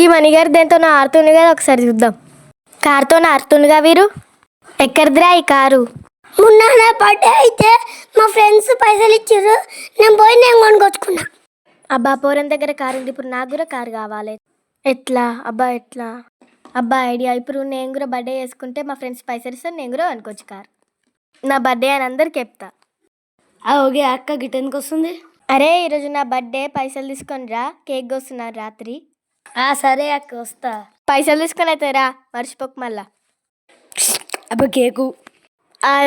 గీ మణిగారు దేంతో ఆరుతుంది కదా, ఒకసారి చూద్దాం. కారుతో ఆరుతుందిగా వీరు. ఎక్కడిదిరా ఈ కారు? మొన్న నా బర్త్డే అయితే మా ఫ్రెండ్స్ పైసలు ఇచ్చారు, నేను కొనుక్కొచ్చుకున్నా. అబ్బా పోరం దగ్గర కారు ఉంది, ఇప్పుడు నాకు కూడా కారు కావాలి. ఎట్లా అబ్బా ఎట్లా? అబ్బా ఐడియా, ఇప్పుడు నేను కూడా బర్త్డే చేసుకుంటే మా ఫ్రెండ్స్ పైసలు ఇస్తే నేను కూడా అనుకోవచ్చు కారు. నా బర్త్డే అని అందరికి చెప్తా. ఓకే అక్క గిట్ ఎందుకు వస్తుంది? అరే ఈరోజు నా బర్త్డే, పైసలు తీసుకొని రా, కేక్ కోస్తున్నారు రాత్రి. సరే అక్క వస్తా. పైసలు తీసుకొని అయితే రా, మర్చిపోకు మళ్ళా. అబ్బా కేకు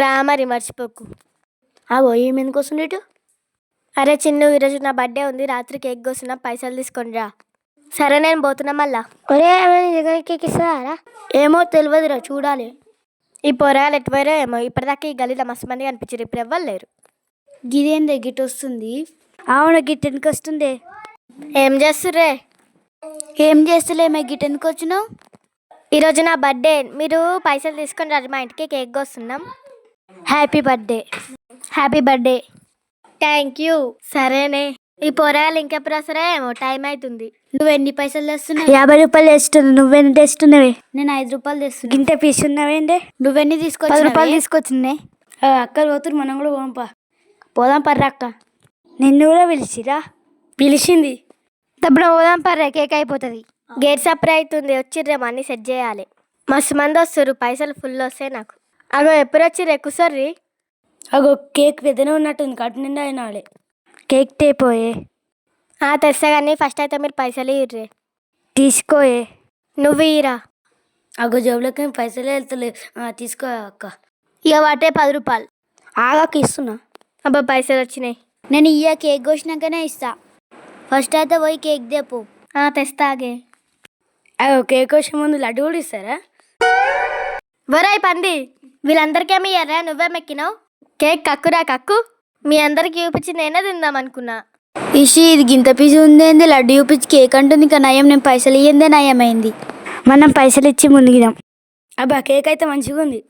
రా మరి మర్చిపోకు. ఏమి ఎందుకు వస్తుంది ఇటు? అరే చిన్ను, ఈరోజు నా బర్త్డే ఉంది, రాత్రి కేక్ కోస్తున్నా, పైసలు తీసుకొని రా. సరే నేను పోతున్నా మళ్ళా. ఒరే దగ్గర కేక్ ఇస్తారా? ఏమో తెలియదురా, చూడాలి. ఈ పోరాలు ఎట్టుపోయారో ఏమో, ఇప్పటిదాకా ఈ గలీలో మస్తు మంది కనిపించారు, ఇప్పుడు ఎవ్వరు లేరు. గిదేందే గిట్ వస్తుంది? అవును గిట్ ఎందుకు వస్తుంది? ఏం చేస్తుర్రే? ఏం చేస్తలేమే, గిట్ ఎందుకు వచ్చినావు? ఈరోజు నా బర్త్డే, మీరు పైసలు తీసుకొని రాజు, మా ఇంటికి కేక్ కోస్తున్నాం. Happy birthday. Happy birthday. Thank you. సరేనే, ఈ పోరాలు ఇంకెప్పుడు వస్తారో ఏమో, టైం అవుతుంది. నువ్వు ఎన్ని పైసలు తెస్తున్నావు? 50 రూపాయలు తెస్తున్నావు. నువ్వెన్ని తెస్తున్నావే? నేను 5 రూపాయలు తెస్తున్నా. గింత పీస్ ఉన్నావేంటే? నువ్వెన్ని 10 రూపాయలు తీసుకొచ్చినాయి. అక్కలు పోతురు, మనం కూడా పోదాం పర్రా అక్క. నిన్ను కూడా పిలిచిరా? పిలిచింది. తప్పుడు పోదాం పర్రా, కేక్ అయిపోతుంది. గేట్ సప్లై అవుతుంది, వచ్చిర్రేమో అన్నీ సెట్ చేయాలి. మస్తు మంది వస్తారు, పైసలు ఫుల్ వస్తాయి నాకు. అగో ఎప్పుడు వచ్చిర్రు, ఎక్కుసర్రి. కేక్ పెద్దనే ఉన్నట్టుంది, కట్టు నిండా అయినాలే. కేక్ తేపోయే. తెస్తా కానీ ఫస్ట్ అయితే మీరు పైసలు ఇర్రే. తీసుకోయే. నువ్వు ఇరా. జేబులోకి పైసలే వెళ్తలేదు. తీసుకో అక్క. ఇక వాటే 10 రూపాయలు. ఆగాక ఇస్తున్నా. అబ్బా పైసలు వచ్చినాయి. నేను కేక్ కోసినాకనే ఇస్తా. ఫస్ట్ అయితే పోయి కేక్ దేపు. తెస్తాగే. కేక్ కోసే ముందు లడ్డు కూడా ఇస్తారా? వరాయి పంది, వీళ్ళందరికేమి ఇయ్యరా, నువ్వే మెక్కినావు. కేక్ కక్కురా కక్కు. మీ అందరికి చూపించి నేనే తిందాం అనుకున్నా. ఇది గింత పీసు ఉందేంది, లడ్డు చూపించి కేక్ అంటుంది. ఇంకా నయం, నేను పైసలు ఇయ్యందే నయమైంది. మనం పైసలు ఇచ్చి ముందుగిదాం. అబ్బా కేక్ అయితే మంచిగా ఉంది.